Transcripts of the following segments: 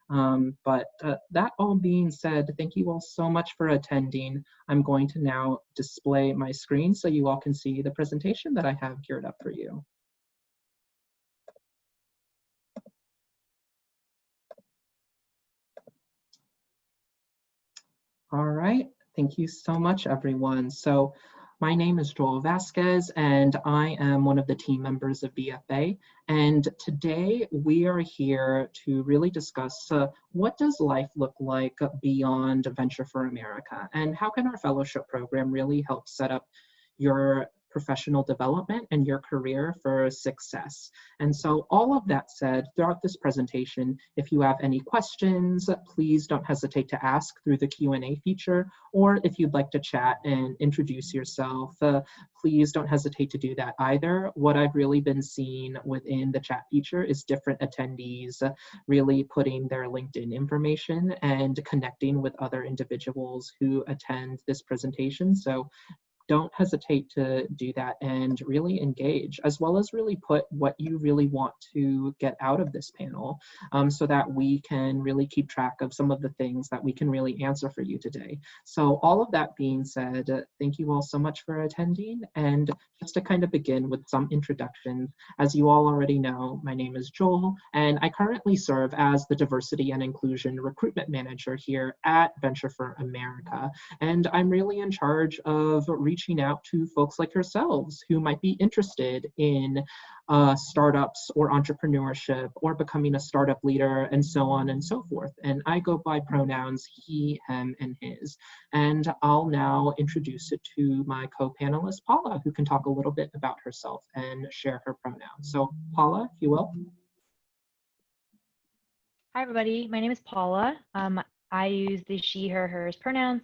That all being said, thank you all so much for attending. I'm going to now display my screen so you all can see the presentation that I have geared up for you. All right, thank you so much, everyone. So my name is Joel Vasquez, and I am one of the team members of VFA. And today we are here to really discuss what does life look like beyond Venture for America, and how can our fellowship program really help set up your professional development and your career for success. And so all of that said, throughout this presentation, if you have any questions, please don't hesitate to ask through the Q&A feature, or if you'd like to chat and introduce yourself, please don't hesitate to do that either. What I've really been seeing within the chat feature is different attendees really putting their LinkedIn information and connecting with other individuals who attend this presentation. So don't hesitate to do that and really engage, as well as really put what you really want to get out of this panel, so that we can really keep track of some of the things that we can really answer for you today. So all of that being said, thank you all so much for attending. And just to kind of begin with some introductions, as you all already know, my name is Joel, and I currently serve as the Diversity and Inclusion Recruitment Manager here at Venture for America. And I'm really in charge of reaching out to folks like yourselves who might be interested in startups or entrepreneurship or becoming a startup leader and so on and so forth. And I go by pronouns he, him, and his. And I'll now introduce it to my co-panelist, Paula, who can talk a little bit about herself and share her pronouns. So Paula, if you will. Hi, everybody. My name is Paula. I use the she, her, hers pronouns.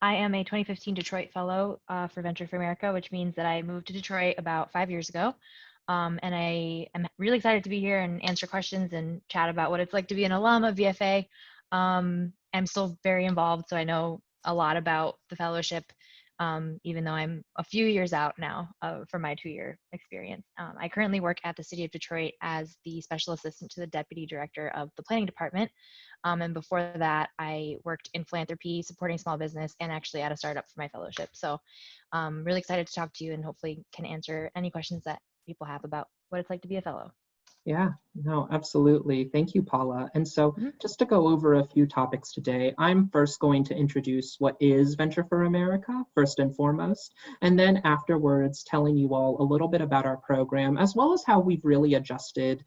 I am a 2015 Detroit Fellow for Venture for America, which means that I moved to Detroit about 5 years ago. And I am really excited to be here and answer questions and chat about what it's like to be an alum of VFA. I'm still very involved, so I know a lot about the fellowship, even though I'm a few years out now for my 2-year experience. I currently work at the City of Detroit as the Special Assistant to the Deputy Director of the Planning Department. And before that, I worked in philanthropy, supporting small business, and actually at a startup for my fellowship. So I'm really excited to talk to you and hopefully can answer any questions that people have about what it's like to be a fellow. Yeah, no, absolutely. Thank you, Paula. And so just to go over a few topics today, I'm first going to introduce what is Venture for America, first and foremost, and then afterwards telling you all a little bit about our program, as well as how we've really adjusted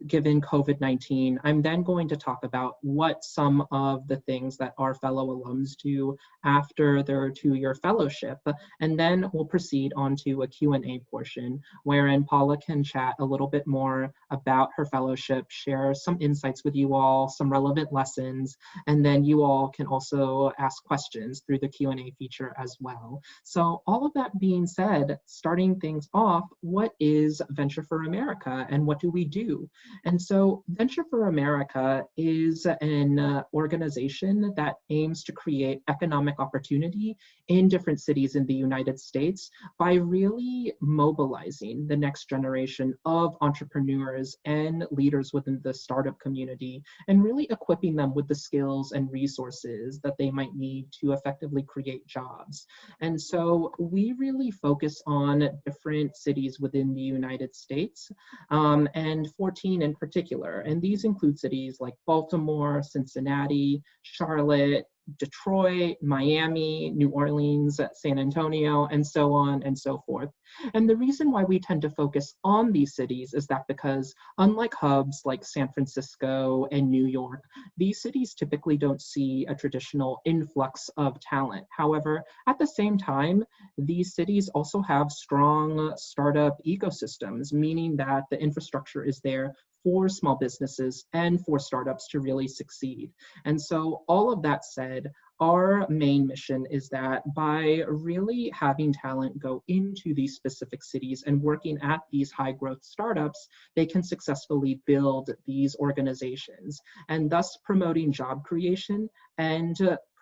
given COVID-19. I'm then going to talk about what some of the things that our fellow alums do after their 2-year fellowship, and then we'll proceed on to a Q&A portion, wherein Paula can chat a little bit more about her fellowship, share some insights with you all, some relevant lessons, and then you all can also ask questions through the Q&A feature as well. So all of that being said, starting things off, what is Venture for America and what do we do? And so Venture for America is an organization that aims to create economic opportunity in different cities in the United States by really mobilizing the next generation of entrepreneurs and leaders within the startup community and really equipping them with the skills and resources that they might need to effectively create jobs. And so we really focus on different cities within the United States, and 14 in particular. And these include cities like Baltimore, Cincinnati, Charlotte, Detroit, Miami, New Orleans, San Antonio, and so on and so forth. And the reason why we tend to focus on these cities is that because unlike hubs like San Francisco and New York, these cities typically don't see a traditional influx of talent. However, at the same time, these cities also have strong startup ecosystems, meaning that the infrastructure is there for small businesses and for startups to really succeed. And so all of that said, our main mission is that by really having talent go into these specific cities and working at these high growth startups, they can successfully build these organizations and thus promoting job creation and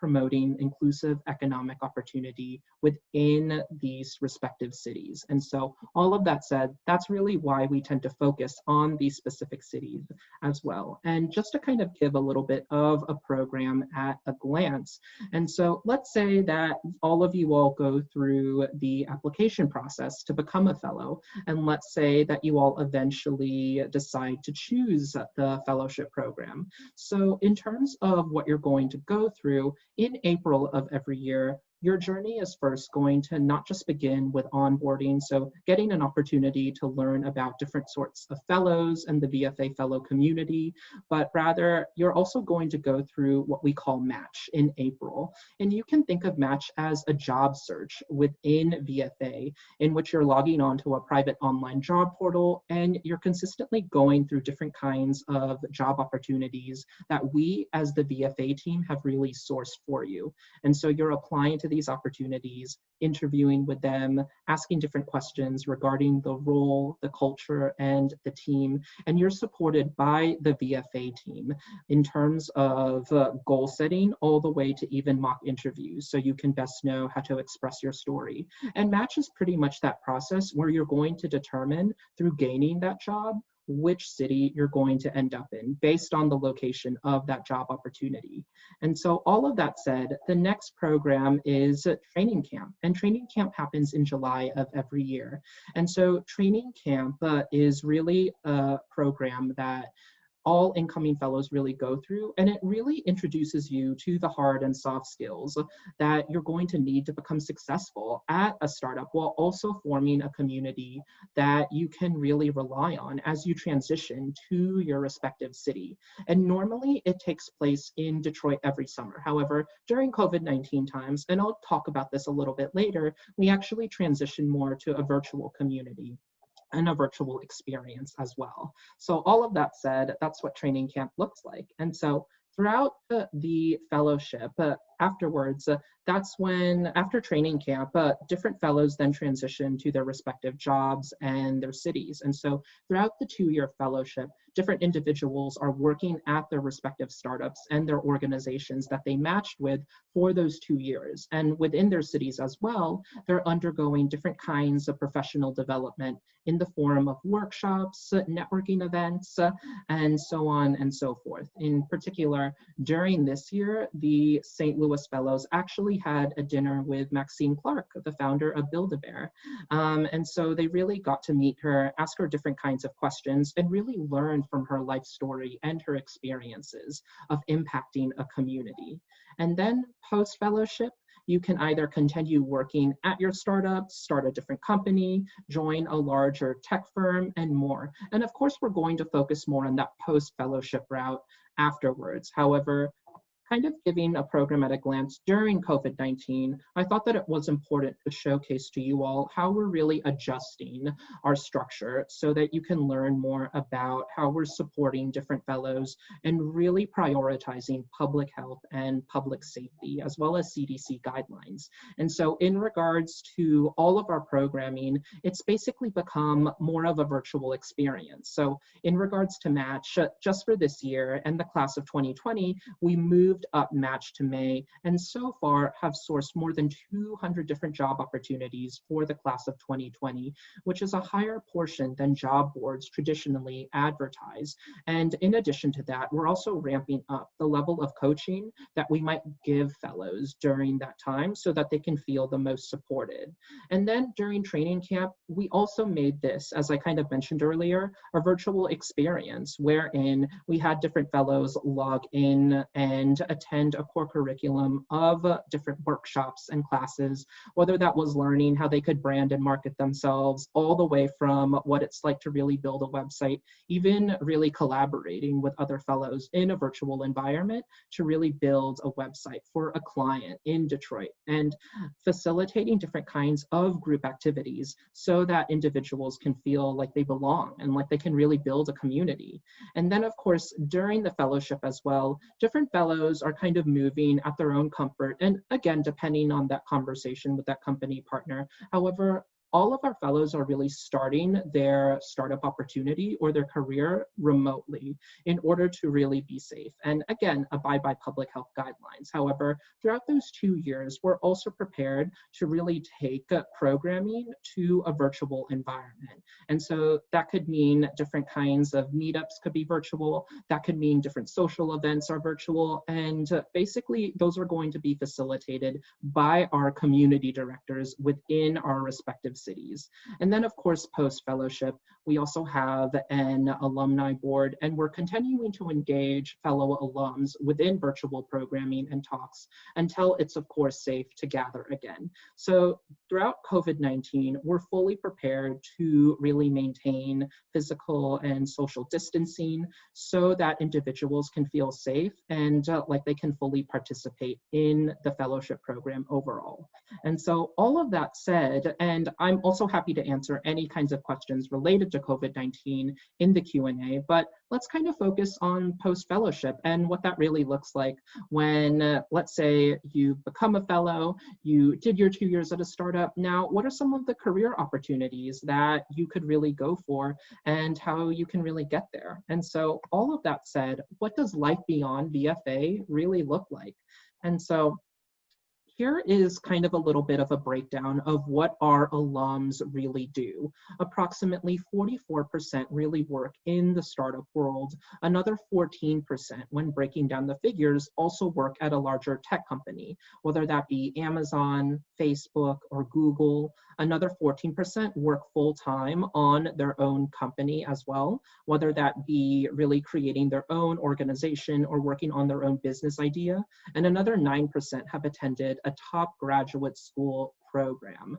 promoting inclusive economic opportunity within these respective cities. And so all of that said, that's really why we tend to focus on these specific cities as well. And just to kind of give a little bit of a program at a glance. And so let's say that all of you all go through the application process to become a fellow. And let's say that you all eventually decide to choose the fellowship program. So in terms of what you're going to go through, in April of every year, your journey is first going to not just begin with onboarding, so getting an opportunity to learn about different sorts of fellows and the VFA fellow community, but rather you're also going to go through what we call Match in April. And you can think of Match as a job search within VFA, in which you're logging onto a private online job portal and you're consistently going through different kinds of job opportunities that we as the VFA team have really sourced for you. And so you're applying to these opportunities, interviewing with them, asking different questions regarding the role, the culture, and the team. And you're supported by the VFA team in terms of goal setting all the way to even mock interviews, so you can best know how to express your story. And Match is pretty much that process where you're going to determine through gaining that job which city you're going to end up in based on the location of that job opportunity. And so all of that said, the next program is training camp, and training camp happens in July of every year. And so training camp is really a program that all incoming fellows really go through, and it really introduces you to the hard and soft skills that you're going to need to become successful at a startup, while also forming a community that you can really rely on as you transition to your respective city. And normally it takes place in Detroit every summer. However, during COVID-19 times, and I'll talk about this a little bit later, we actually transition more to a virtual community and a virtual experience as well. So all of that said, that's what training camp looks like. And so throughout the fellowship, afterwards, that's when, after training camp, different fellows then transition to their respective jobs and their cities. And so throughout the 2-year fellowship, different individuals are working at their respective startups and their organizations that they matched with for those 2 years. And within their cities as well, they're undergoing different kinds of professional development in the form of workshops, networking events, and so on and so forth. In particular, during this year, the St. Louis Fellows actually had a dinner with Maxine Clark, the founder of Build-A-Bear. And so they really got to meet her, ask her different kinds of questions, and really learn from her life story and her experiences of impacting a community. And then post-fellowship, you can either continue working at your startup, start a different company, join a larger tech firm, and more. And of course, we're going to focus more on that post-fellowship route afterwards. However, kind of giving a program at a glance during COVID-19, I thought that it was important to showcase to you all how we're really adjusting our structure so that you can learn more about how we're supporting different fellows and really prioritizing public health and public safety, as well as CDC guidelines. And so in regards to all of our programming, it's basically become more of a virtual experience. So in regards to Match, just for this year and the class of 2020, we moved up Match to May, and so far have sourced more than 200 different job opportunities for the class of 2020, which is a higher portion than job boards traditionally advertise. And in addition to that, we're also ramping up the level of coaching that we might give fellows during that time so that they can feel the most supported. And then during training camp, we also made this, as I kind of mentioned earlier, a virtual experience wherein we had different fellows log in and attend a core curriculum of different workshops and classes, whether that was learning how they could brand and market themselves, all the way from what it's like to really build a website, even really collaborating with other fellows in a virtual environment to really build a website for a client in Detroit, and facilitating different kinds of group activities so that individuals can feel like they belong and like they can really build a community. And then of course, during the fellowship as well, different fellows are kind of moving at their own comfort. And again, depending on that conversation with that company partner. However, all of our fellows are really starting their startup opportunity or their career remotely in order to really be safe. And again, abide by public health guidelines. However, throughout those 2 years, we're also prepared to really take programming to a virtual environment. And so that could mean different kinds of meetups could be virtual. That could mean different social events are virtual. And basically, those are going to be facilitated by our community directors within our respective cities. And then, of course, post-fellowship, we also have an alumni board, and we're continuing to engage fellow alums within virtual programming and talks until it's, of course, safe to gather again. So throughout COVID-19, we're fully prepared to really maintain physical and social distancing so that individuals can feel safe and like they can fully participate in the fellowship program overall. And so all of that said, and I'm also happy to answer any kinds of questions related to COVID-19 in the Q&A, but let's kind of focus on post-fellowship and what that really looks like when, let's say, you become a fellow, you did your 2 years at a startup. Now, what are some of the career opportunities that you could really go for and how you can really get there? And so all of that said, what does life beyond VFA really look like? And so here is kind of a little bit of a breakdown of what our alums really do. Approximately 44% really work in the startup world. Another 14%, when breaking down the figures, also work at a larger tech company, whether that be Amazon, Facebook, or Google. Another 14% work full-time on their own company as well, whether that be really creating their own organization or working on their own business idea. And another 9% have attended a top graduate school program,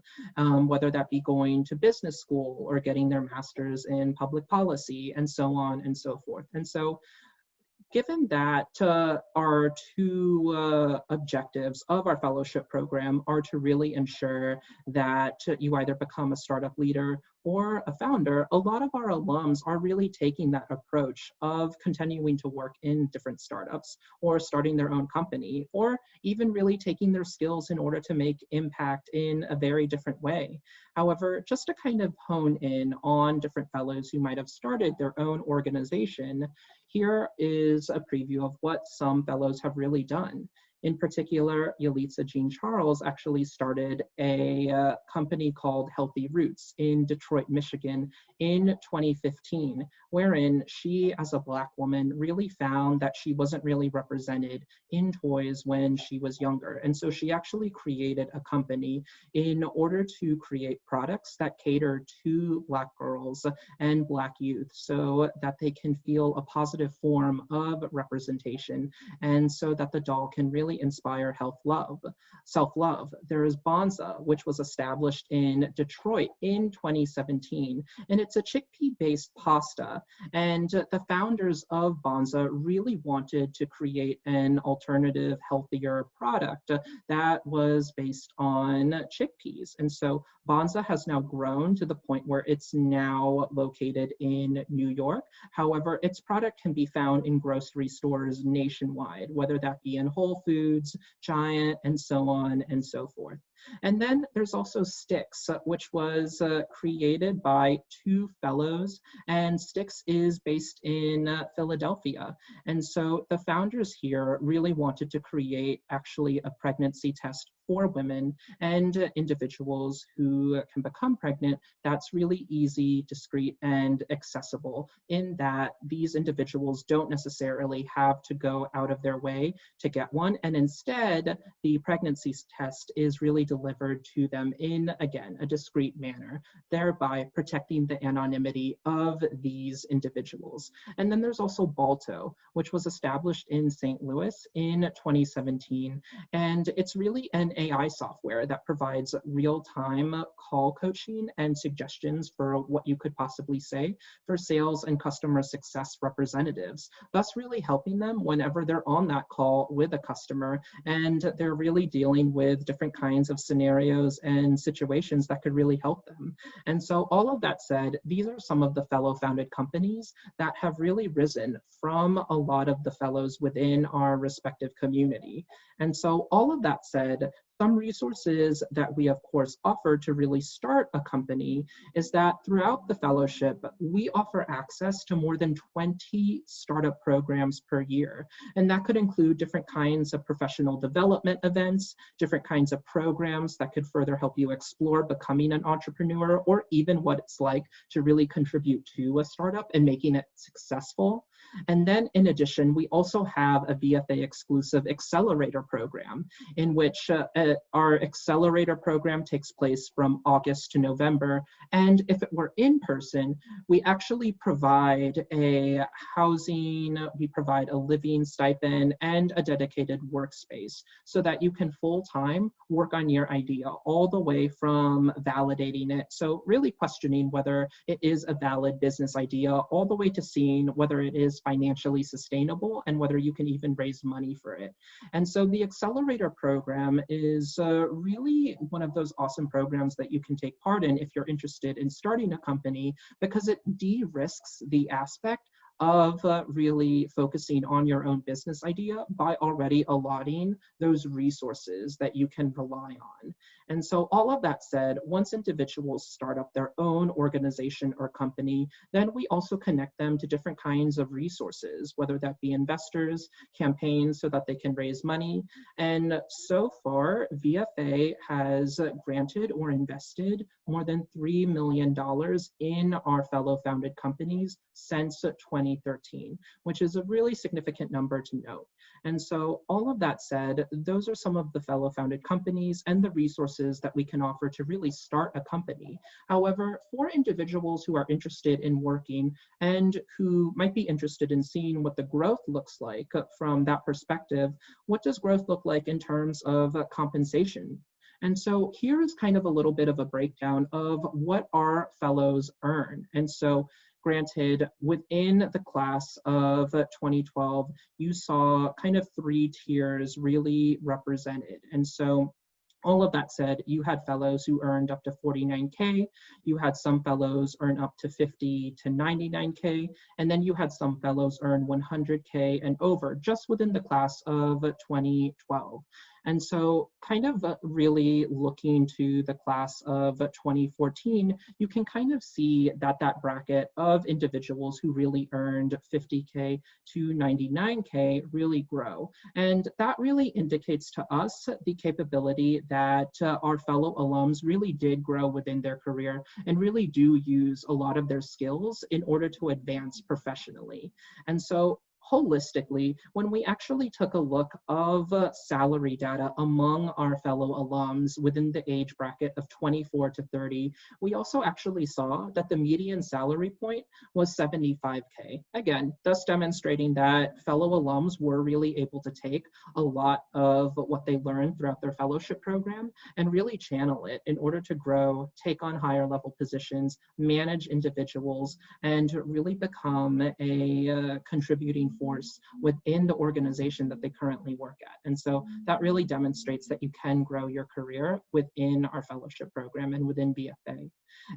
whether that be going to business school or getting their master's in public policy and so on and so forth. And so given that our two objectives of our fellowship program are to really ensure that you either become a startup leader or a founder, a lot of our alums are really taking that approach of continuing to work in different startups or starting their own company, or even really taking their skills in order to make impact in a very different way. However, just to kind of hone in on different fellows who might have started their own organization, here is a preview of what some fellows have really done. In particular, Yalitza Jean Charles actually started a company called Healthy Roots in Detroit, Michigan in 2015, wherein she, as a Black woman, really found that she wasn't really represented in toys when she was younger. And so she actually created a company in order to create products that cater to Black girls and Black youth so that they can feel a positive form of representation and so that the doll can really inspire self-love. There is Bonza, which was established in Detroit in 2017, and it's a chickpea-based pasta. And the founders of Bonza really wanted to create an alternative, healthier product that was based on chickpeas. And so Bonza has now grown to the point where it's now located in New York. However, its product can be found in grocery stores nationwide, whether that be in Whole Foods, Giant, and so on and so forth. And then there's also Stix, which was created by two fellows, and Stix is based in Philadelphia. And so the founders here really wanted to create actually a pregnancy test for women and individuals who can become pregnant that's really easy, discreet, and accessible, in that these individuals don't necessarily have to go out of their way to get one, and instead the pregnancy test is really delivered to them in, again, a discreet manner, thereby protecting the anonymity of these individuals. And then there's also Balto, which was established in St. Louis in 2017, and it's really an AI software that provides real-time call coaching and suggestions for what you could possibly say for sales and customer success representatives, thus really helping them whenever they're on that call with a customer and they're really dealing with different kinds of scenarios and situations that could really help them. And so all of that said, these are some of the fellow-founded companies that have really risen from a lot of the fellows within our respective community. And so all of that said, some resources that we, of course, offer to really start a company is that throughout the fellowship, we offer access to more than 20 startup programs per year. And that could include different kinds of professional development events, different kinds of programs that could further help you explore becoming an entrepreneur, or even what it's like to really contribute to a startup and making it successful. And then in addition, we also have a VFA exclusive accelerator program in which our accelerator program takes place from August to November. And if it were in person, we actually provide a housing, we provide a living stipend, and a dedicated workspace so that you can full-time work on your idea all the way from validating it. So really questioning whether it is a valid business idea, all the way to seeing whether it is financially sustainable and whether you can even raise money for it. And so the accelerator program is really one of those awesome programs that you can take part in if you're interested in starting a company, because it de-risks the aspect of really focusing on your own business idea by already allotting those resources that you can rely on. And so all of that said, once individuals start up their own organization or company, then we also connect them to different kinds of resources, whether that be investors, campaigns so that they can raise money. And so far, VFA has granted or invested more than $3 million in our fellow founded companies since 2013, which is a really significant number to note. And so all of that said, those are some of the fellow founded companies and the resources that we can offer to really start a company. However, for individuals who are interested in working and who might be interested in seeing what the growth looks like from that perspective, what does growth look like in terms of compensation? And so here is kind of a little bit of a breakdown of what our fellows earn. And so granted, within the class of 2012, you saw kind of 3 tiers really represented. And so all of that said, you had fellows who earned up to 49K, you had some fellows earn up to 50 to 99K, and then you had some fellows earn 100K and over, just within the class of 2012. And so kind of really looking to the class of 2014, you can kind of see that that bracket of individuals who really earned 50K to 99K really grow. And that really indicates to us the capability that our fellow alums really did grow within their career and really do use a lot of their skills in order to advance professionally. And so holistically, when we actually took a look of salary data among our fellow alums within the age bracket of 24 to 30, we also actually saw that the median salary point was 75K. Again, thus demonstrating that fellow alums were really able to take a lot of what they learned throughout their fellowship program and really channel it in order to grow, take on higher level positions, manage individuals, and really become a contributing force within the organization that they currently work at. And so that really demonstrates that you can grow your career within our fellowship program and within VFA.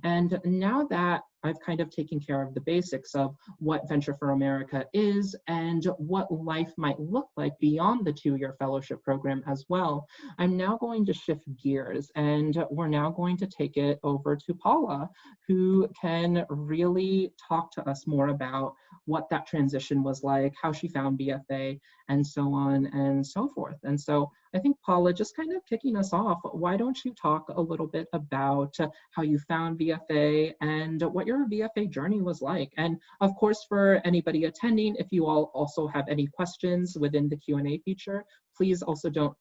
And now that I've kind of taken care of the basics of what Venture for America is and what life might look like beyond the 2-year fellowship program as well, I'm now going to shift gears and we're now going to take it over to Paula, who can really talk to us more about what that transition was like, how she found VFA, and so on and so forth. And so I think, Paula, just kind of kicking us off, why don't you talk a little bit about how you found VFA and what your VFA journey was like? And of course, for anybody attending, if you all also have any questions within the Q&A feature, please also don't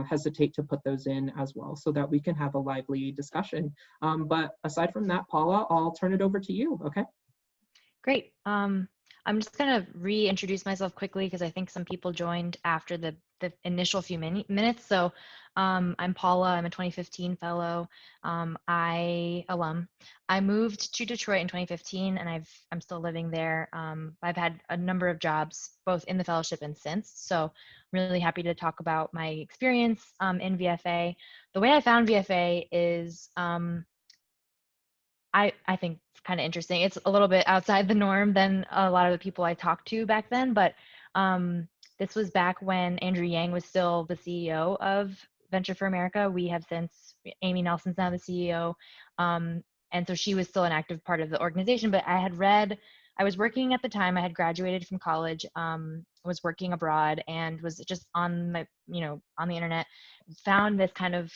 hesitate to put those in as well so that we can have a lively discussion. But aside from that, Paula, I'll turn it over to you, okay? Great. I'm just going to reintroduce myself quickly because I think some people joined after the initial few minutes. So I'm Paula. I'm a 2015 fellow. alum. I moved to Detroit in 2015, and I'm still living there. I've had a number of jobs, both in the fellowship and since. So I'm really happy to talk about my experience in VFA. The way I found VFA is I think it's kind of interesting. It's a little bit outside the norm than a lot of the people I talked to back then, but this was back when Andrew Yang was still the CEO of Venture for America. We have since, Amy Nelson's now the CEO. And so she was still an active part of the organization, but I was working at the time, I had graduated from college, was working abroad, and was just on on the internet, found this kind of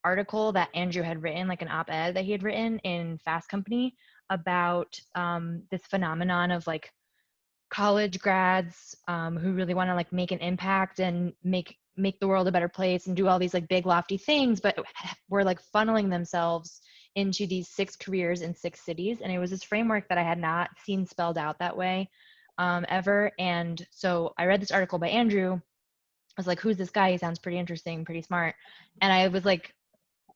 article that Andrew had written, like an op-ed that he had written in Fast Company about this phenomenon of like college grads who really want to like make an impact and make the world a better place and do all these like big lofty things, but were like funneling themselves into these 6 careers in 6 cities. And it was this framework that I had not seen spelled out that way ever. And so I read this article by Andrew. I was like, who's this guy? He sounds pretty interesting, pretty smart. And I was like,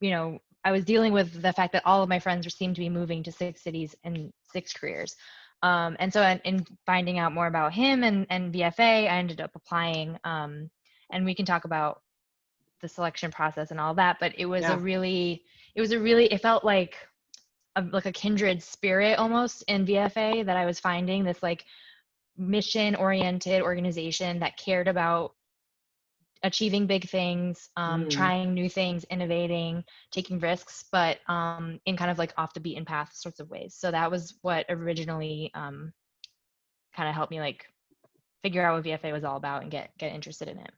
I was dealing with the fact that all of my friends seemed to be moving to 6 cities and 6 careers. And so in finding out more about him and VFA, I ended up applying. And we can talk about the selection process and all that, but it was it felt like a kindred spirit almost in VFA, that I was finding this like mission oriented organization that cared about achieving big things, trying new things, innovating, taking risks, but in kind of like off the beaten path sorts of ways. So that was what originally kind of helped me like figure out what VFA was all about and get interested in it.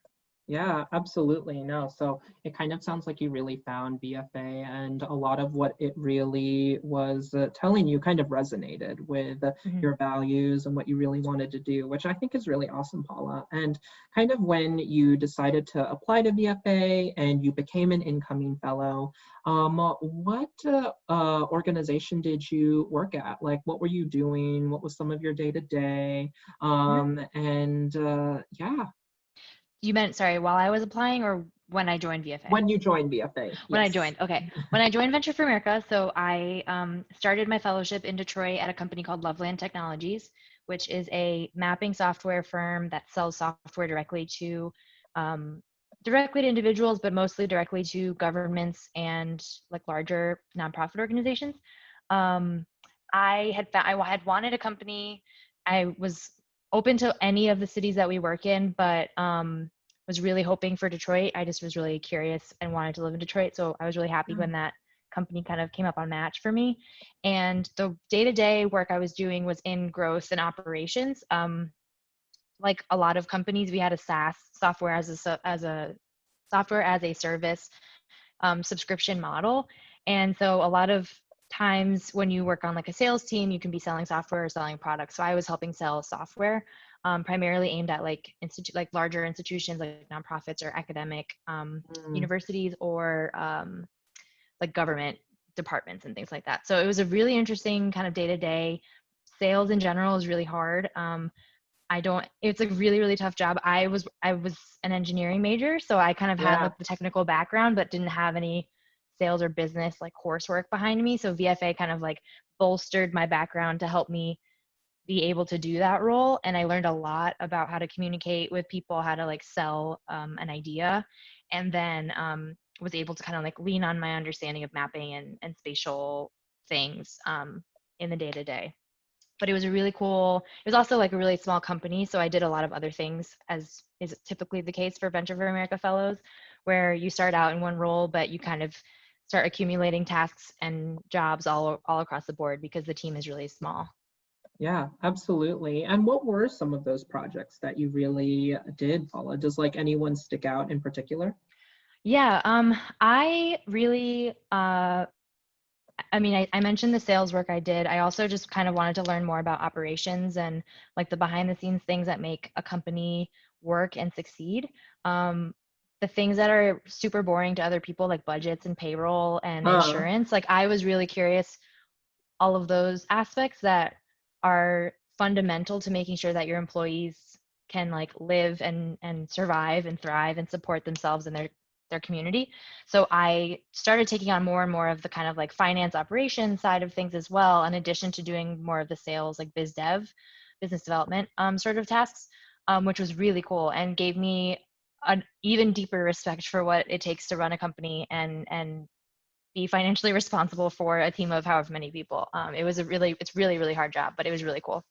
Yeah, absolutely. No, so it kind of sounds like you really found BFA, and a lot of what it really was telling you kind of resonated with your values and what you really wanted to do, which I think is really awesome, Paula. And kind of when you decided to apply to BFA and you became an incoming fellow, what organization did you work at? Like, what were you doing? What was some of your day-to-day? And yeah. You meant, sorry, while I was applying or when I joined VFA? When you joined VFA. When I yes. joined, okay. When I joined Venture for America, so I started my fellowship in Detroit at a company called Loveland Technologies, which is a mapping software firm that sells software directly to individuals, but mostly directly to governments and like larger nonprofit organizations. I had wanted a company. I was open to any of the cities that we work in, but was really hoping for Detroit. I just was really curious and wanted to live in Detroit. So I was really happy when that company kind of came up on match for me. And the day-to-day work I was doing was in growth and operations. Like a lot of companies, we had a SaaS, software as a software as a service subscription model. And so a lot of times when you work on like a sales team, you can be selling software or selling products. So I was helping sell software, primarily aimed at like larger institutions like nonprofits or academic universities or like government departments and things like that. So it was a really interesting kind of day-to-day. Sales in general is really hard. It's a really, really tough job. I was an engineering major, so I kind of had like the technical background, but didn't have any sales or business like coursework behind me. So VFA kind of like bolstered my background to help me be able to do that role. And I learned a lot about how to communicate with people, how to like sell an idea, and then was able to kind of like lean on my understanding of mapping and spatial things in the day-to-day. But it was it was also like a really small company. So I did a lot of other things, as is typically the case for Venture for America fellows, where you start out in one role, but you kind of start accumulating tasks and jobs all across the board because the team is really small. Yeah, absolutely. And what were some of those projects that you really did, Paula? Does like anyone stick out in particular? Yeah, I really, I mentioned the sales work I did. I also just kind of wanted to learn more about operations and like the behind the scenes things that make a company work and succeed. The things that are super boring to other people, like budgets and payroll and insurance, like I was really curious, all of those aspects that are fundamental to making sure that your employees can like live and survive and thrive and support themselves and their community. So I started taking on more and more of the kind of like finance operations side of things as well, in addition to doing more of the sales, like biz dev, business development sort of tasks, which was really cool and gave me an even deeper respect for what it takes to run a company and be financially responsible for a team of however many people. It's really, really hard job, but it was really cool.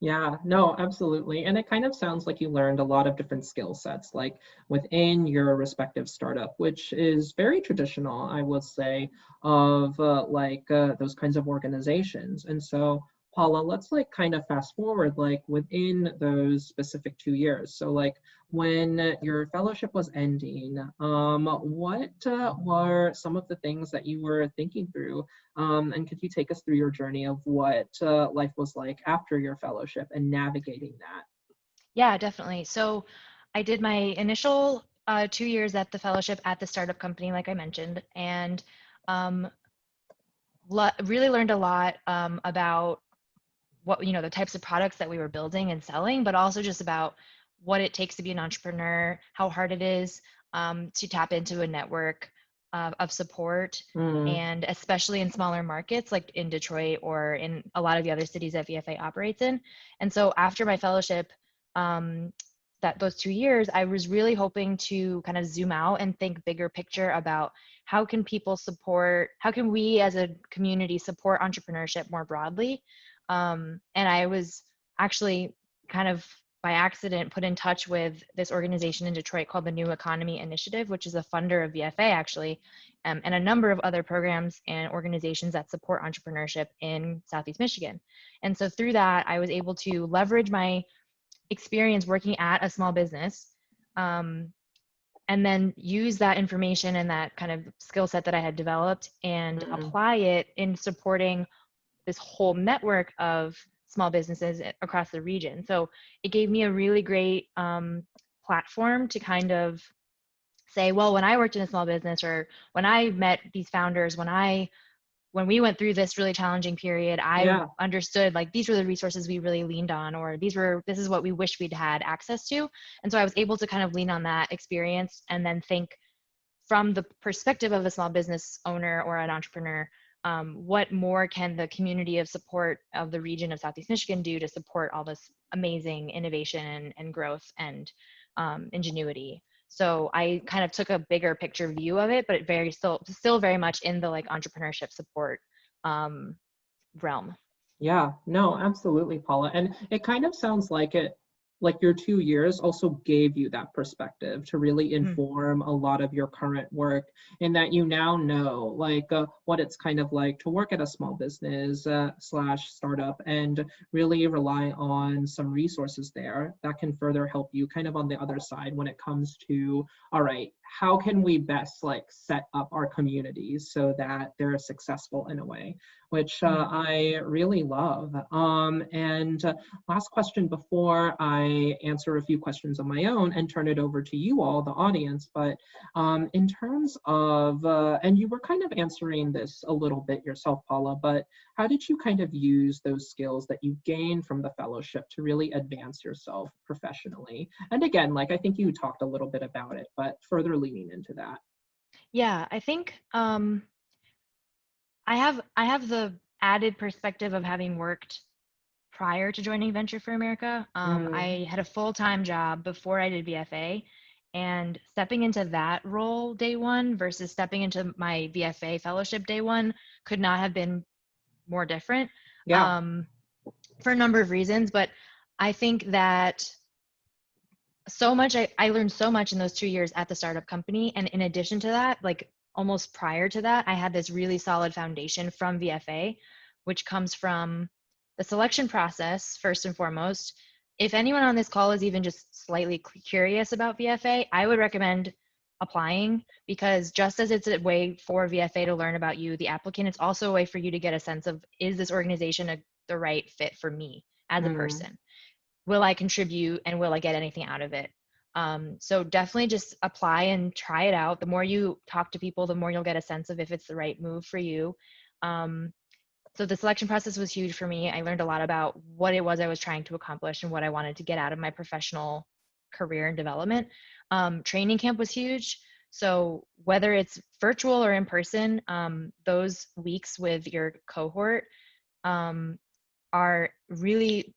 Yeah, no, absolutely. And it kind of sounds like you learned a lot of different skill sets, like within your respective startup, which is very traditional, I would say, of those kinds of organizations. And so, Paula, let's like kind of fast forward, like within those specific 2 years. So, like when your fellowship was ending, what were some of the things that you were thinking through, and could you take us through your journey of what life was like after your fellowship and navigating that? Yeah, definitely. So I did my initial 2 years at the fellowship at the startup company, like I mentioned, and um, really learned a lot about what, the types of products that we were building and selling, but also just about what it takes to be an entrepreneur, how hard it is to tap into a network of support, Mm, and especially in smaller markets like in Detroit or in a lot of the other cities that VFA operates in. And so after my fellowship, um, that those 2 years, I was really hoping to kind of zoom out and think bigger picture about how can we as a community support entrepreneurship more broadly. And I was actually kind of by accident put in touch with this organization in Detroit called the New Economy Initiative, which is a funder of VFA actually, and a number of other programs and organizations that support entrepreneurship in Southeast Michigan. And so through that, I was able to leverage my experience working at a small business, um, and then use that information and that kind of skill set that I had developed and mm, apply it in supporting this whole network of small businesses across the region. So it gave me a really great platform to kind of say, well, when I worked in a small business or when I met these founders, when we went through this really challenging period, I yeah. understood like these were the resources we really leaned on, or this is what we wish we'd had access to. And so I was able to kind of lean on that experience and then think from the perspective of a small business owner or an entrepreneur, what more can the community of support of the region of Southeast Michigan do to support all this amazing innovation and growth and ingenuity? So I kind of took a bigger picture view of it, but it still very much in the like entrepreneurship support um, realm. Yeah, no, absolutely, Paula. And it kind of sounds like like your 2 years also gave you that perspective to really Mhm. inform a lot of your current work, in that you now know like what it's kind of like to work at a small business slash startup and really rely on some resources there that can further help you kind of on the other side when it comes to, all right, how can we best like set up our communities so that they're successful in a way, which Mhm. I really love. And last question before I answer a few questions of my own and turn it over to you all, the audience. But in terms of, and you were kind of answering this a little bit yourself, Paula, but how did you kind of use those skills that you gained from the fellowship to really advance yourself professionally? And again, like I think you talked a little bit about it, but further leaning into that. Yeah, I think I have the added perspective of having worked prior to joining Venture for America. Mm, I had a full-time job before I did VFA, and stepping into that role day one versus stepping into my VFA fellowship day one could not have been more different, yeah. um, for a number of reasons. But I think that I learned so much in those 2 years at the startup company. And in addition to that, like almost prior to that, I had this really solid foundation from VFA, which comes from the selection process, first and foremost. If anyone on this call is even just slightly curious about VFA, I would recommend applying, because just as it's a way for VFA to learn about you, the applicant, it's also a way for you to get a sense of, is this organization the right fit for me as a Mm, person? Will I contribute and will I get anything out of it? So definitely just apply and try it out. The more you talk to people, the more you'll get a sense of if it's the right move for you. Um, so the selection process was huge for me. I learned a lot about what it was I was trying to accomplish and what I wanted to get out of my professional career and development. Training camp was huge. So whether it's virtual or in person, those weeks with your cohort um, are really,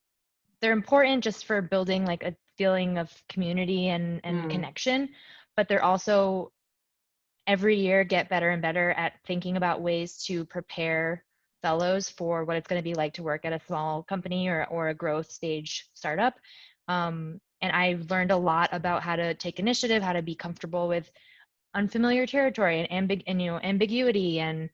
they're important just for building like a feeling of community and mm, connection, but they're also every year get better and better at thinking about ways to prepare fellows for what it's going to be like to work at a small company or a growth stage startup. And I learned a lot about how to take initiative, how to be comfortable with unfamiliar territory and ambiguity and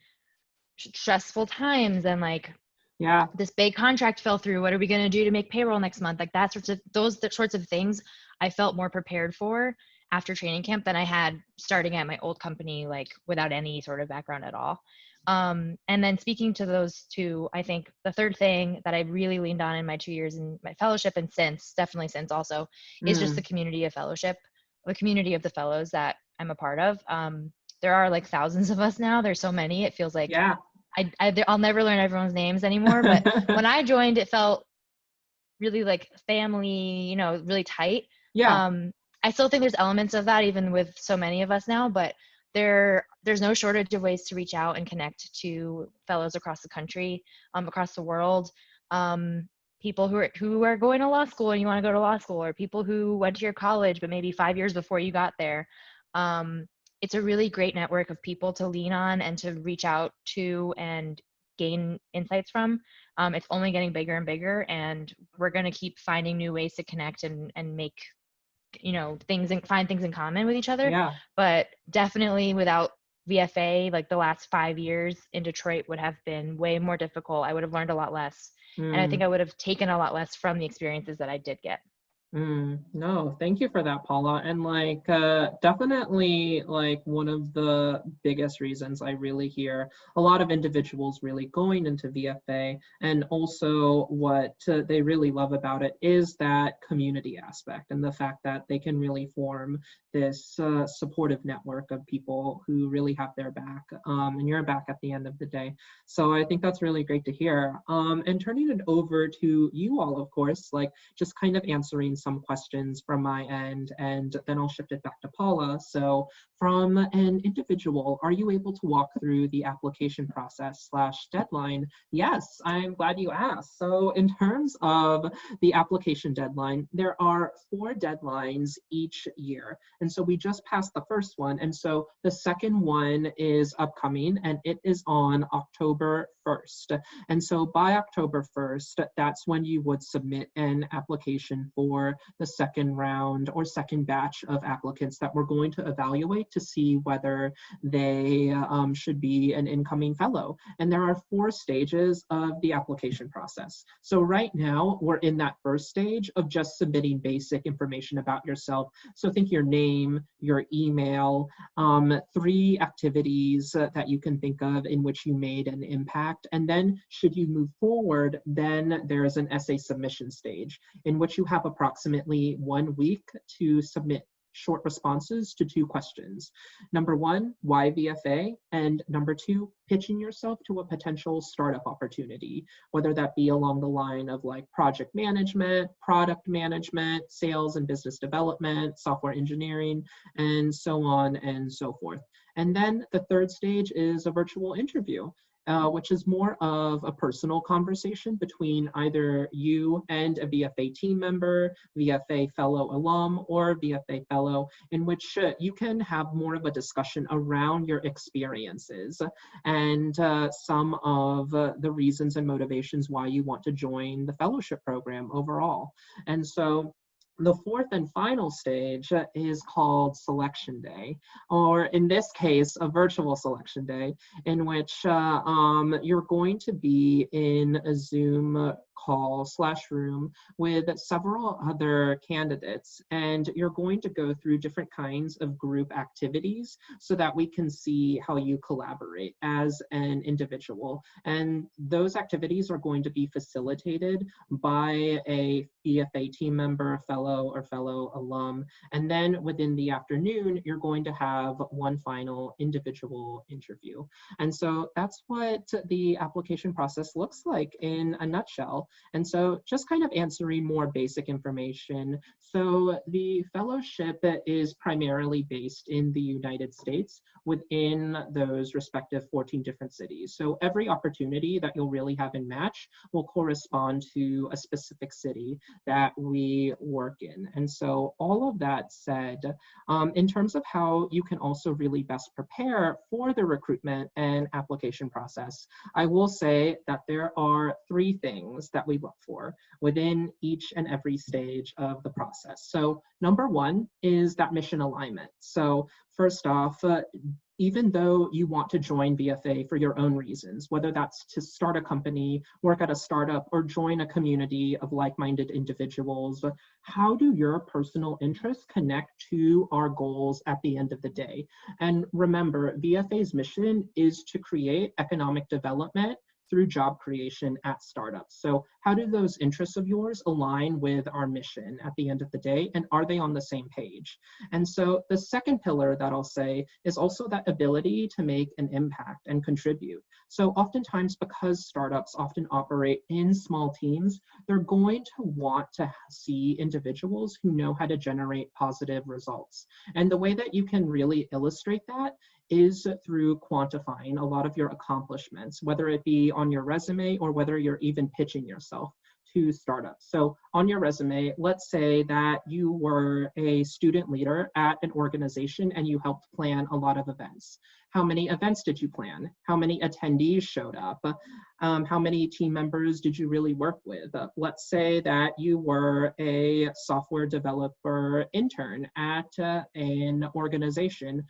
stressful times, and like, Yeah. this big contract fell through. What are we going to do to make payroll next month? Like those sorts of things I felt more prepared for after training camp than I had starting at my old company, like without any sort of background at all. And then speaking to those two, I think the third thing that I really leaned on in my 2 years in my fellowship, and definitely since also, is just the community of fellowship, the community of the fellows that I'm a part of. There are like thousands of us now. There's so many. It feels like Yeah. I'll never learn everyone's names anymore, but when I joined, it felt really like family, really tight. Yeah. I still think there's elements of that even with so many of us now, but there's no shortage of ways to reach out and connect to fellows across the country, across the world. People who are going to law school and you want to go to law school, or people who went to your college but maybe 5 years before you got there. It's a really great network of people to lean on and to reach out to and gain insights from. It's only getting bigger and bigger, and we're going to keep finding new ways to connect and make things and find things in common with each other. Yeah. But definitely without VFA, like the last 5 years in Detroit would have been way more difficult. I would have learned a lot less, and I think I would have taken a lot less from the experiences that I did get. No, thank you for that, Paula. And like, definitely like one of the biggest reasons I really hear a lot of individuals really going into VFA, and also what they really love about it is that community aspect and the fact that they can really form this supportive network of people who really have their back, and your back at the end of the day. So I think that's really great to hear. And turning it over to you all, of course, like just kind of answering some questions from my end, and then I'll shift it back to Paula. So from an individual, are you able to walk through the application process / deadline? Yes, I'm glad you asked. So in terms of the application deadline, there are 4 deadlines each year. And so we just passed the first one. And so the second one is upcoming, and it is on October 1st. And so by October 1st, that's when you would submit an application for the second round or second batch of applicants that we're going to evaluate to see whether they should be an incoming fellow. And there are 4 stages of the application process. So right now, we're in that first stage of just submitting basic information about yourself. So think your name, your email, 3 activities that you can think of in which you made an impact. And then should you move forward, then there is an essay submission stage in which you have approximately 1 week to submit short responses to 2 questions. Number 1, why VFA? And number 2, pitching yourself to a potential startup opportunity, whether that be along the line of like project management, product management, sales and business development, software engineering, and so on and so forth. And then the third stage is a virtual interview. Which is more of a personal conversation between either you and a VFA team member, VFA Fellow Alum, or VFA Fellow, in which you can have more of a discussion around your experiences and some of the reasons and motivations why you want to join the fellowship program overall. And so the fourth and final stage is called Selection Day, or in this case, a virtual Selection Day, in which you're going to be in a Zoom call / room with several other candidates, and you're going to go through different kinds of group activities so that we can see how you collaborate as an individual. And those activities are going to be facilitated by a VFA team member, fellow or fellow alum. And then within the afternoon, you're going to have one final individual interview. And so that's what the application process looks like in a nutshell. well. And so just kind of answering more basic information. So the fellowship is primarily based in the United States within those respective 14 different cities. So every opportunity that you'll really have in match will correspond to a specific city that we work in. And so all of that said, in terms of how you can also really best prepare for the recruitment and application process, I will say that there are three things that we look for within each and every stage of the process. So number one is that mission alignment. So first off, even though you want to join VFA for your own reasons, whether that's to start a company, work at a startup, or join a community of like-minded individuals, how do your personal interests connect to our goals at the end of the day? And remember, VFA's mission is to create economic development through job creation at startups. So how do those interests of yours align with our mission at the end of the day? And are they on the same page? And so the second pillar that I'll say is also that ability to make an impact and contribute. So oftentimes, because startups often operate in small teams, they're going to want to see individuals who know how to generate positive results. And the way that you can really illustrate that is through quantifying a lot of your accomplishments, whether it be on your resume or whether you're even pitching yourself to startups. So on your resume, let's say that you were a student leader at an organization and you helped plan a lot of events. How many events did you plan? How many attendees showed up? How many team members did you really work with? Let's say that you were a software developer intern at an organization.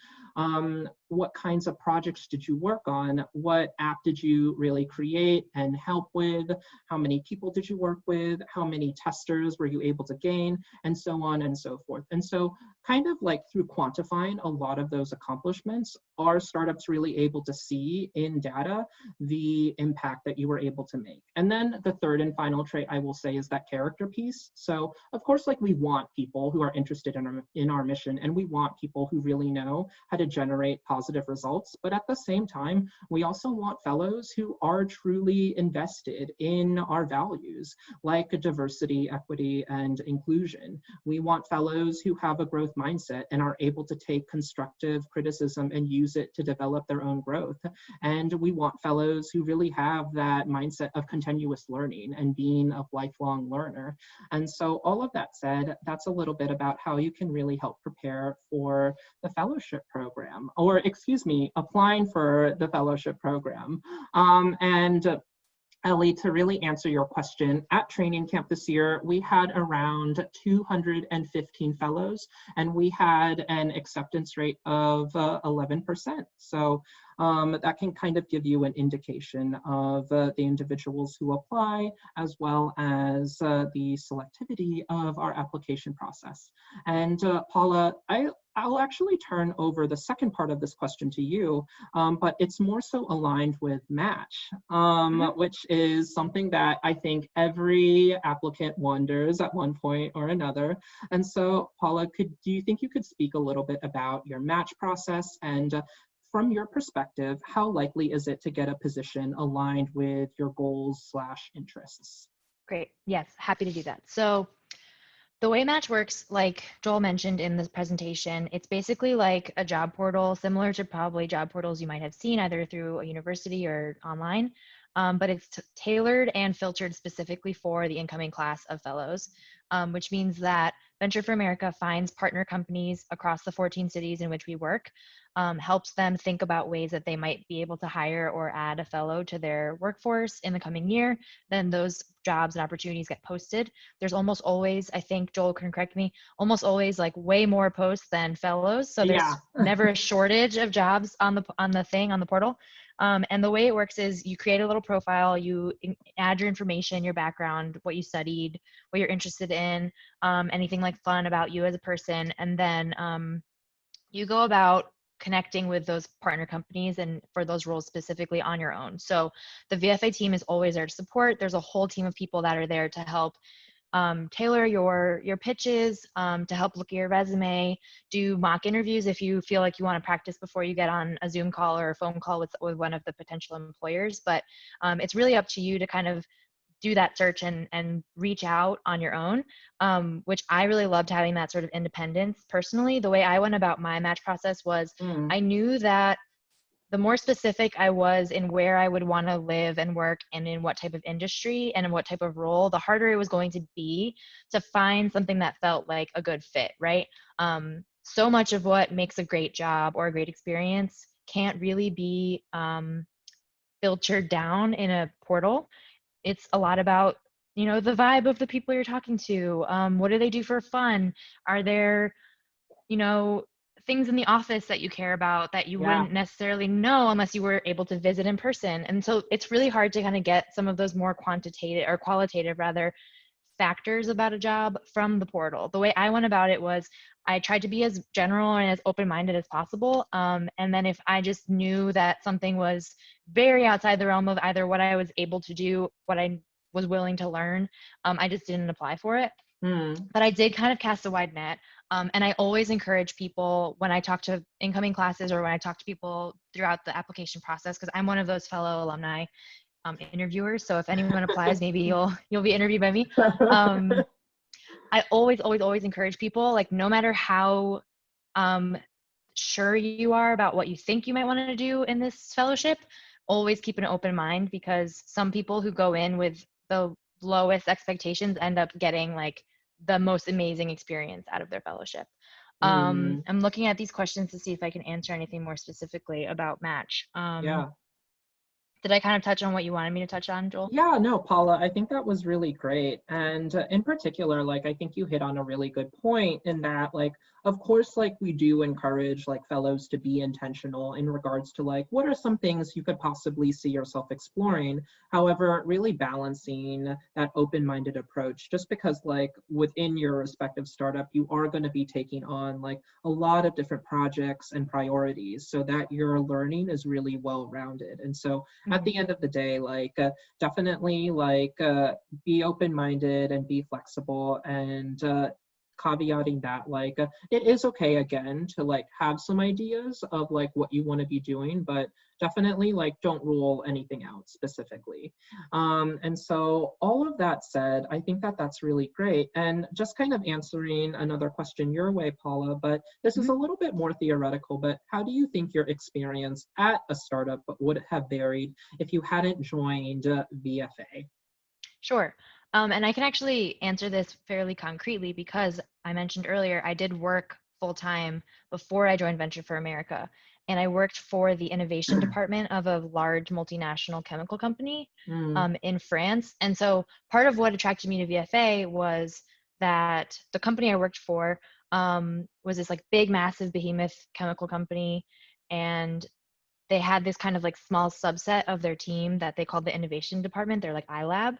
What kinds of projects did you work on? What app did you really create and help with? How many people did you work with? How many testers were you able to gain? And so on and so forth. And so kind of like through quantifying a lot of those accomplishments, are startups really able to see in data the impact that you were able to make? And then the third and final trait I will say is that character piece. So of course, like we want people who are interested in our mission, and we want people who really know how to generate positive results. But at the same time, we also want fellows who are truly invested in our values, like diversity, equity, and inclusion. We want fellows who have a growth mindset and are able to take constructive criticism and use it to develop their own growth. And we want fellows who really have that mindset of continuous learning and being a lifelong learner. And so all of that said, that's a little bit about how you can really help prepare for the fellowship program, or excuse me, applying for the fellowship program. And Ellie, to really answer your question, at training camp this year, we had around 215 fellows, and we had an acceptance rate of 11%. So that can kind of give you an indication of the individuals who apply, as well as the selectivity of our application process. And Paula, I'll actually turn over the second part of this question to you, but it's more so aligned with match, which is something that I think every applicant wonders at one point or another. And so, Paula, do you think you could speak a little bit about your match process, and from your perspective, how likely is it to get a position aligned with your goals/interests? Great. Yes, happy to do that. So the way Match works, like Joel mentioned in this presentation, it's basically like a job portal, similar to probably job portals you might have seen either through a university or online, but it's tailored and filtered specifically for the incoming class of fellows, which means that Venture for America finds partner companies across the 14 cities in which we work, helps them think about ways that they might be able to hire or add a fellow to their workforce in the coming year. Then those jobs and opportunities get posted. There's almost always, I think Joel can correct me, almost always like way more posts than fellows. So there's never a shortage of jobs on the portal. And the way it works is you create a little profile, you add your information, your background, what you studied, what you're interested in, anything like fun about you as a person. And then you go about connecting with those partner companies and for those roles specifically on your own. So the VFA team is always there to support. There's a whole team of people that are there to help tailor your pitches, to help look at your resume, do mock interviews if you feel like you want to practice before you get on a Zoom call or a phone call with one of the potential employers. But it's really up to you to kind of do that search and reach out on your own, which I really loved having that sort of independence personally. The way I went about my match process was Mm. I knew that the more specific I was in where I would want to live and work and in what type of industry and in what type of role, the harder it was going to be to find something that felt like a good fit, right? So much of what makes a great job or a great experience can't really be filtered down in a portal. It's a lot about, the vibe of the people you're talking to. What do they do for fun? Are there, you know, things in the office that you care about that you Yeah. wouldn't necessarily know unless you were able to visit in person? And so it's really hard to kind of get some of those more quantitative or qualitative rather factors about a job from the portal. The way I went about it was I tried to be as general and as open-minded as possible. And then if I just knew that something was very outside the realm of either what I was able to do, what I was willing to learn, I just didn't apply for it. Mm. But I did kind of cast a wide net. And I always encourage people when I talk to incoming classes or when I talk to people throughout the application process, because I'm one of those fellow alumni interviewers. So if anyone applies, maybe you'll be interviewed by me. I always encourage people, like, no matter how sure you are about what you think you might want to do in this fellowship, always keep an open mind, because some people who go in with the lowest expectations end up getting like the most amazing experience out of their fellowship. Mm. I'm looking at these questions to see if I can answer anything more specifically about match. Yeah. Did I kind of touch on what you wanted me to touch on, Joel? Yeah, no, Paula, I think that was really great. And in particular, like, I think you hit on a really good point in that, like, of course, like, we do encourage, like, fellows to be intentional in regards to, like, what are some things you could possibly see yourself exploring. However, really balancing that open-minded approach, just because, like, within your respective startup, you are going to be taking on, like, a lot of different projects and priorities so that your learning is really well-rounded. And so at Mm-hmm. the end of the day, like, definitely like be open-minded and be flexible, and caveating that, like, it is okay again to like have some ideas of like what you want to be doing, but definitely like don't rule anything out specifically. And so all of that said, I think that that's really great. And just kind of answering another question your way, Paula, but this is Mm-hmm. a little bit more theoretical, but how do you think your experience at a startup would have varied if you hadn't joined VFA? Sure. And I can actually answer this fairly concretely because I mentioned earlier I did work full time before I joined Venture for America. And I worked for the innovation department of a large multinational chemical company Mm. in France. And so part of what attracted me to VFA was that the company I worked for was this like big, massive behemoth chemical company. And they had this kind of like small subset of their team that they called the innovation department. They're like iLab.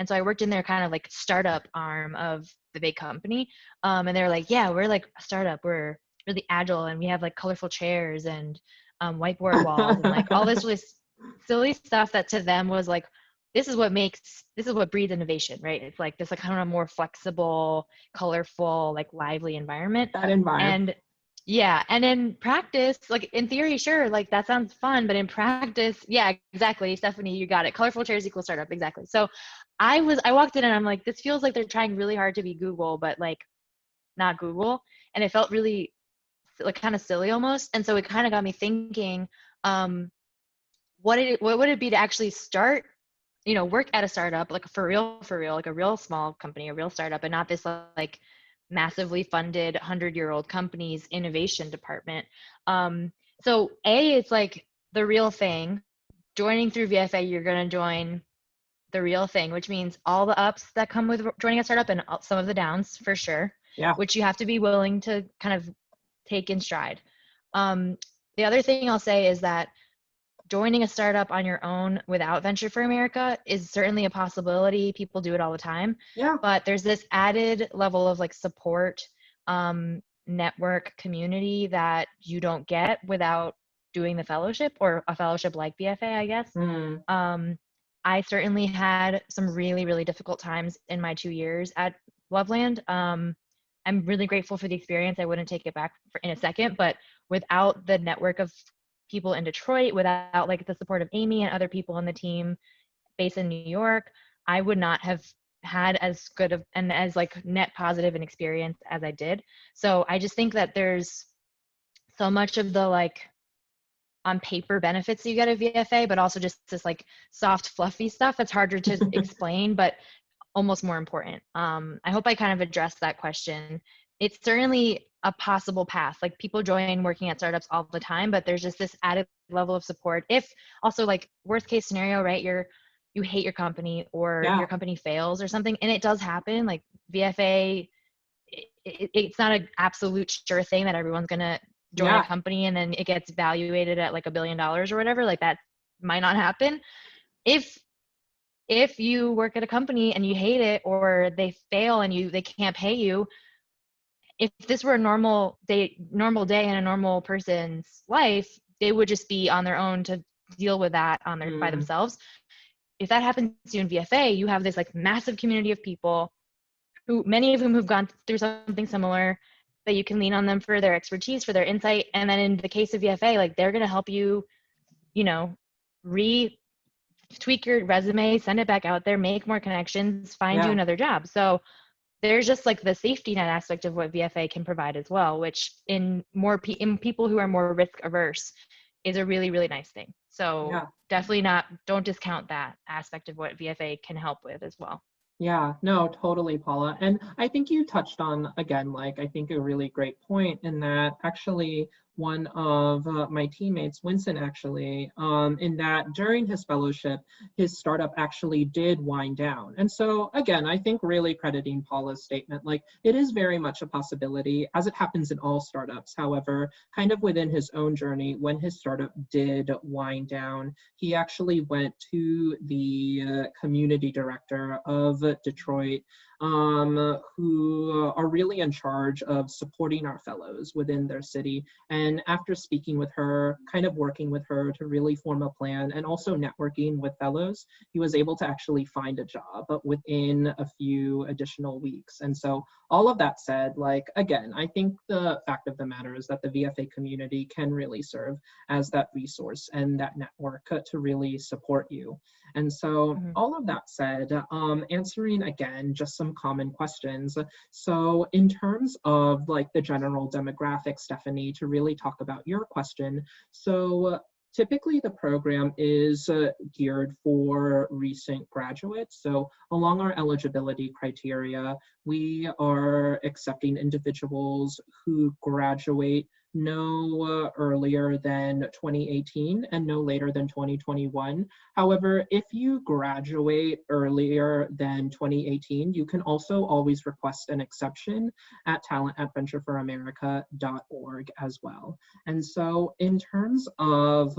And so I worked in their kind of like startup arm of the big company. And they're like, yeah, we're like a startup. We're really agile and we have like colorful chairs and whiteboard walls and like all this really silly stuff that to them was like, this is what breeds innovation, right? It's like this like kind of more flexible, colorful, like lively environment. That environment. And yeah, and in practice, like in theory, sure, like that sounds fun, but in practice, yeah, exactly, Stephanie, you got it. Colorful chairs equal startup, exactly. So I walked in and I'm like, this feels like they're trying really hard to be Google, but like not Google, and it felt really like kind of silly almost. And so it kind of got me thinking, what would it be to actually start, work at a startup, like for real, like a real small company, a real startup, and not this like massively funded 100-year-old company's innovation department. So it's like the real thing. Joining through VFA, you're going to join the real thing, which means all the ups that come with joining a startup and some of the downs for sure, Yeah. which you have to be willing to kind of take in stride. The other thing I'll say is that joining a startup on your own without Venture for America is certainly a possibility. People do it all the time, Yeah. but there's this added level of like support, network, community that you don't get without doing the fellowship or a fellowship like VFA, I guess. Mm. I certainly had some really, really difficult times in my 2 years at Loveland. I'm really grateful for the experience. I wouldn't take it back in a second, but without the network of people in Detroit, without like the support of Amy and other people on the team based in New York, I would not have had as good of and as like net positive an experience as I did. So I just think that there's so much of the like on paper benefits you get at VFA, but also just this like soft, fluffy stuff that's harder to explain, but almost more important. I hope I kind of addressed that question. It's certainly a possible path. Like people join working at startups all the time, but there's just this added level of support. If also like worst case scenario, right? You hate your company or Yeah, your company fails or something, and it does happen. Like VFA, it's not an absolute sure thing that everyone's gonna join a yeah, company and then it gets valuated at like $1 billion or whatever. Like that might not happen. If you work at a company and you hate it or they fail and they can't pay you, if this were a normal day in a normal person's life, they would just be on their own to deal with that on their by mm, themselves. If that happens to you in VFA, you have this like massive community of people who many of whom have gone through something similar, that you can lean on them for their expertise, for their insight. And then in the case of VFA, like they're going to help you, you know, tweak your resume, send it back out there, make more connections, find you yeah. another job. So there's just like the safety net aspect of what VFA can provide as well, which in people who are more risk averse is a really, really nice thing. So Yeah. definitely don't discount that aspect of what VFA can help with as well. Yeah, no, totally, Paula. And I think you touched on, again, like, I think a really great point in that actually one of my teammates, Winston, actually, in that during his fellowship, his startup actually did wind down. And so, again, I think really crediting Paula's statement, like, it is very much a possibility, as it happens in all startups. However, kind of within his own journey, when his startup did wind down, he actually went to the community director of Detroit, who are really in charge of supporting our fellows within their city. And after speaking with her, kind of working with her to really form a plan and also networking with fellows, he was able to actually find a job within a few additional weeks. And so all of that said, like, again, I think the fact of the matter is that the VFA community can really serve as that resource and that network to really support you. And so Mm-hmm. all of that said, answering again, just some common questions. So in terms of like the general demographic, Stephanie, to really talk about your question. So typically the program is geared for recent graduates. So along our eligibility criteria, we are accepting individuals who graduate no earlier than 2018 and no later than 2021. However, if you graduate earlier than 2018, you can also always request an exception at talent@ventureforamerica.org as well. And so in terms of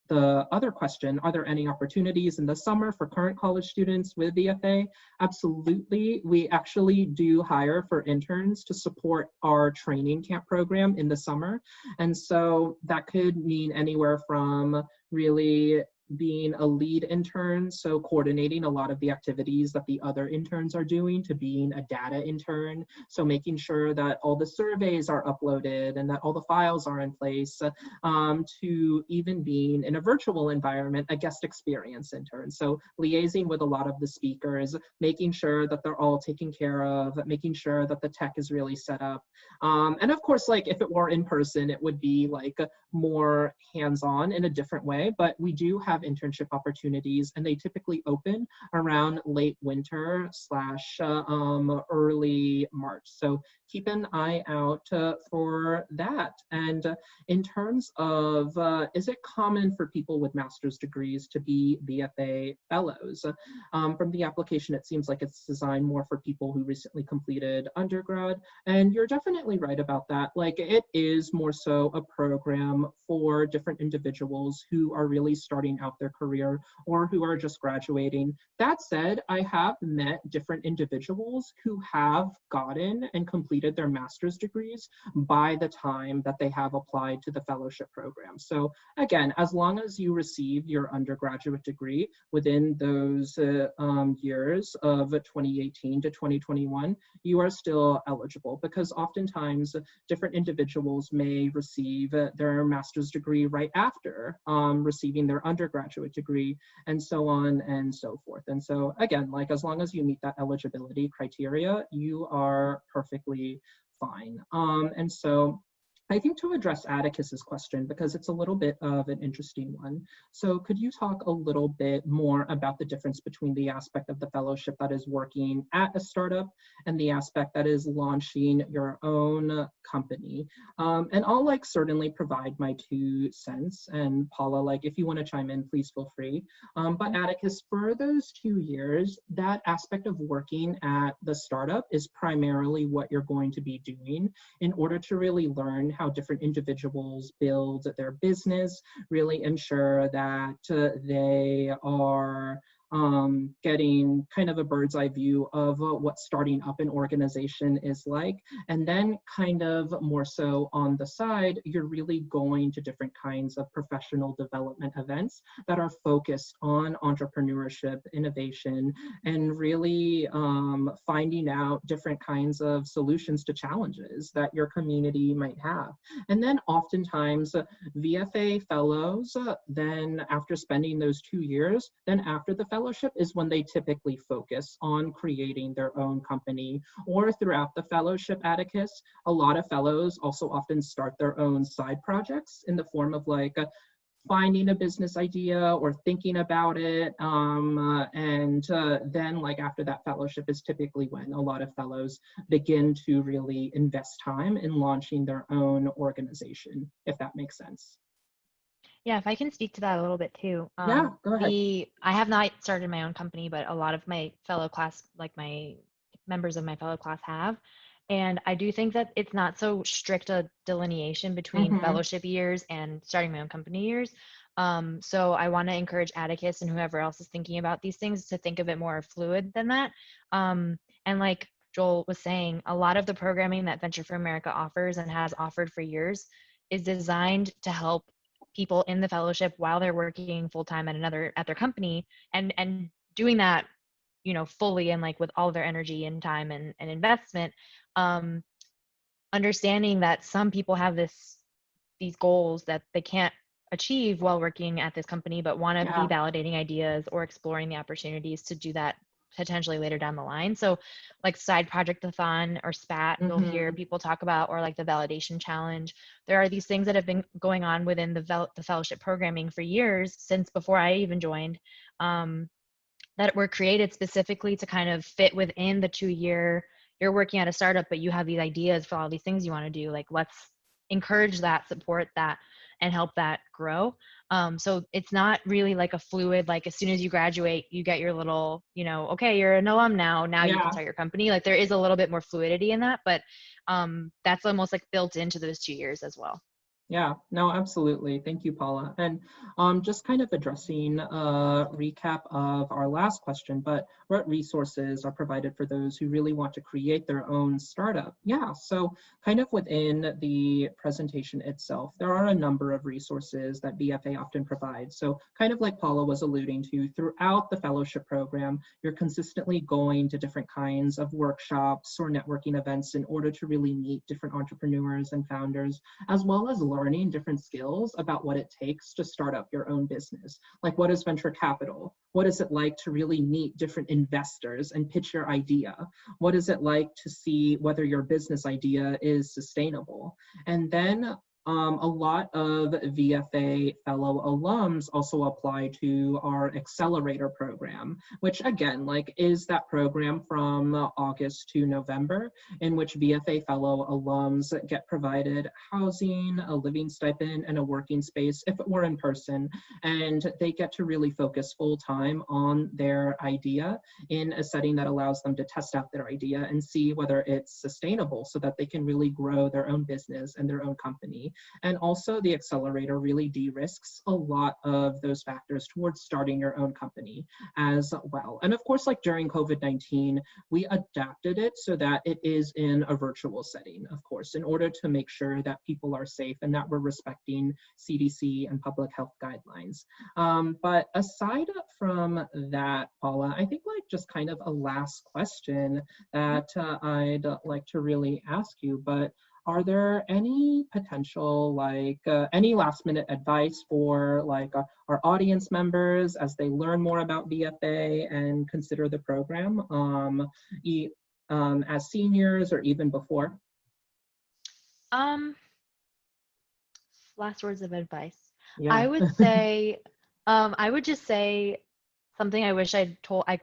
the other question, are there any opportunities in the summer for current college students with VFA? Absolutely. We actually do hire for interns to support our training camp program in the summer. And so that could mean anywhere from really being a lead intern, so coordinating a lot of the activities that the other interns are doing, to being a data intern, so making sure that all the surveys are uploaded and that all the files are in place, to even being in a virtual environment, a guest experience intern. So liaising with a lot of the speakers, making sure that they're all taken care of, making sure that the tech is really set up. And of course, like if it were in person, it would be like more hands-on in a different way, but we do have internship opportunities and they typically open around late winter slash early March. So keep an eye out for that. And in terms of, is it common for people with master's degrees to be VFA fellows? From the application, it seems like it's designed more for people who recently completed undergrad. And you're definitely right about that. Like it is more so a program for different individuals who are really starting out their career or who are just graduating. That said, I have met different individuals who have gotten and completed their master's degrees by the time that they have applied to the fellowship program. So again, as long as you receive your undergraduate degree within those years of 2018 to 2021, you are still eligible, because oftentimes different individuals may receive their master's degree right after receiving their undergraduate undergraduate degree, and so on and so forth. And so again, like as long as you meet that eligibility criteria, you are perfectly fine. And so I think to address Atticus's question, because it's a little bit of an interesting one. So could you talk a little bit more about the difference between the aspect of the fellowship that is working at a startup and the aspect that is launching your own company? And I'll like certainly provide my 2 cents, and Paula, like if you want to chime in, please feel free. But Atticus, for those 2 years, that aspect of working at the startup is primarily what you're going to be doing in order to really learn how different individuals build their business, really ensure that they are getting kind of a bird's eye view of what starting up an organization is like. And then kind of more so on the side, you're really going to different kinds of professional development events that are focused on entrepreneurship, innovation, and really finding out different kinds of solutions to challenges that your community might have. And then oftentimes VFA fellows, then after spending those 2 years, then after the fellowship is when they typically focus on creating their own company. Or throughout the fellowship, Atticus, a lot of fellows also often start their own side projects in the form of like finding a business idea or thinking about it. Then like after that fellowship is typically when a lot of fellows begin to really invest time in launching their own organization, if that makes sense. Yeah, if I can speak to that a little bit too. Yeah, go ahead. I have not started my own company, but a lot of my fellow class, like my members of my fellow class have. And I do think that it's not so strict a delineation between fellowship years and starting my own company years. So I want to encourage Atticus and whoever else is thinking about these things to think of it more fluid than that. And like Joel was saying, a lot of the programming that Venture for America offers and has offered for years is designed to help people in the fellowship while they're working full-time at their company and doing that, you know, fully and like with all their energy and time and investment. Understanding that some people have these goals that they can't achieve while working at this company, but want to Yeah. be validating ideas or exploring the opportunities to do that potentially later down the line. So like side project-a-thon or SPAT, you'll hear people talk about, or like the validation challenge. There are these things that have been going on within the fellowship programming for years, since before I even joined, that were created specifically to kind of fit within the 2-year, you're working at a startup, but you have these ideas for all these things you want to do. Like, let's encourage that, support that, and help that grow. So it's not really like a fluid, like as soon as you graduate, you get your little, you know, okay, you're an alum now you can start your company. Like there is a little bit more fluidity in that, but that's almost like built into those 2 years as well. Yeah, no, absolutely. Thank you, Paula. And just kind of addressing a recap of our last question, but what resources are provided for those who really want to create their own startup? Yeah, so kind of within the presentation itself, there are a number of resources that VFA often provides. So kind of like Paula was alluding to, throughout the fellowship program, you're consistently going to different kinds of workshops or networking events in order to really meet different entrepreneurs and founders, as well as learning different skills about what it takes to start up your own business. Like, what is venture capital? What is it like to really meet different investors and pitch your idea? What is it like to see whether your business idea is sustainable? And then a lot of VFA Fellow Alums also apply to our accelerator program, which again, like is that program from August to November, in which VFA Fellow Alums get provided housing, a living stipend, and a working space if it were in person. And they get to really focus full time on their idea in a setting that allows them to test out their idea and see whether it's sustainable so that they can really grow their own business and their own company. And also the accelerator really de-risks a lot of those factors towards starting your own company as well. And of course, like during COVID-19, we adapted it so that it is in a virtual setting, of course, in order to make sure that people are safe and that we're respecting CDC and public health guidelines. But aside from that, Paula, I think like just kind of a last question that I'd like to really ask you, but are there any potential, any last minute advice for our audience members as they learn more about VFA and consider the program as seniors or even before? Um, Last words of advice. Yeah. I would say, I would just say something I wish I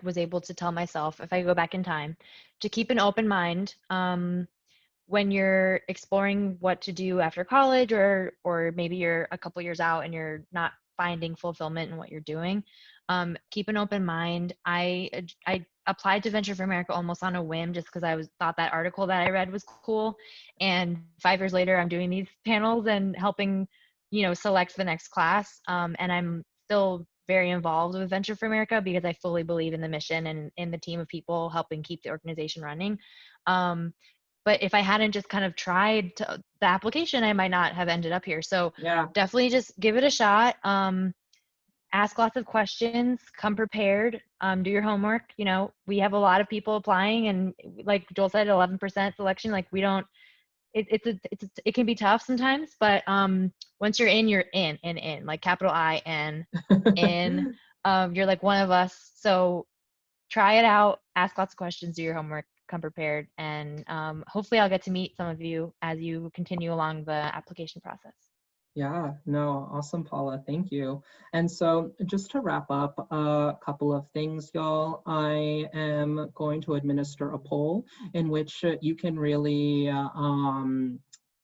was able to tell myself if I go back in time, to keep an open mind. When you're exploring what to do after college, or maybe you're a couple years out and you're not finding fulfillment in what you're doing, keep an open mind. I applied to Venture for America almost on a whim, just because thought that article that I read was cool, and 5 years later I'm doing these panels and helping select the next class, and I'm still very involved with Venture for America because I fully believe in the mission and in the team of people helping keep the organization running. But if I hadn't just kind of tried the application, I might not have ended up here. So Yeah. definitely just give it a shot. Ask lots of questions, come prepared, do your homework. We have a lot of people applying, and like Joel said, 11% selection. Like we don't, it can be tough sometimes, but once you're in, like capital I-N, in, you're like one of us. So try it out, ask lots of questions, do your homework, come prepared, and hopefully I'll get to meet some of you as you continue along the application process. Yeah, no, awesome, Paula. Thank you. And so just to wrap up a couple of things, y'all, I am going to administer a poll in which you can really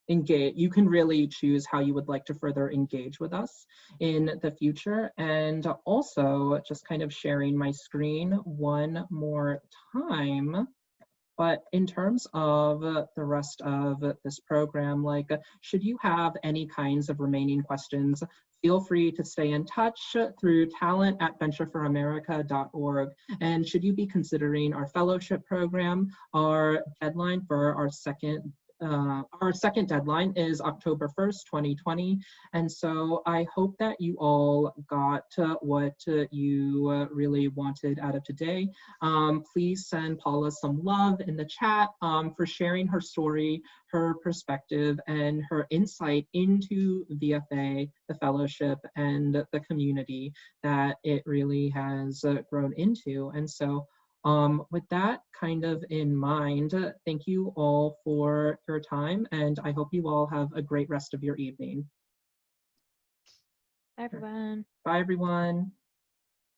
engage. You can really choose how you would like to further engage with us in the future. And also just kind of sharing my screen one more time. But in terms of the rest of this program, should you have any kinds of remaining questions, feel free to stay in touch through talent@ventureforamerica.org. And should you be considering our fellowship program, our deadline for our second deadline is October 1st, 2020. And so I hope that you all got what you really wanted out of today. Please send Paula some love in the chat for sharing her story, her perspective, and her insight into VFA, the fellowship, and the community that it really has grown into. And so with that kind of in mind, thank you all for your time, and I hope you all have a great rest of your evening. Bye, everyone. Bye, everyone.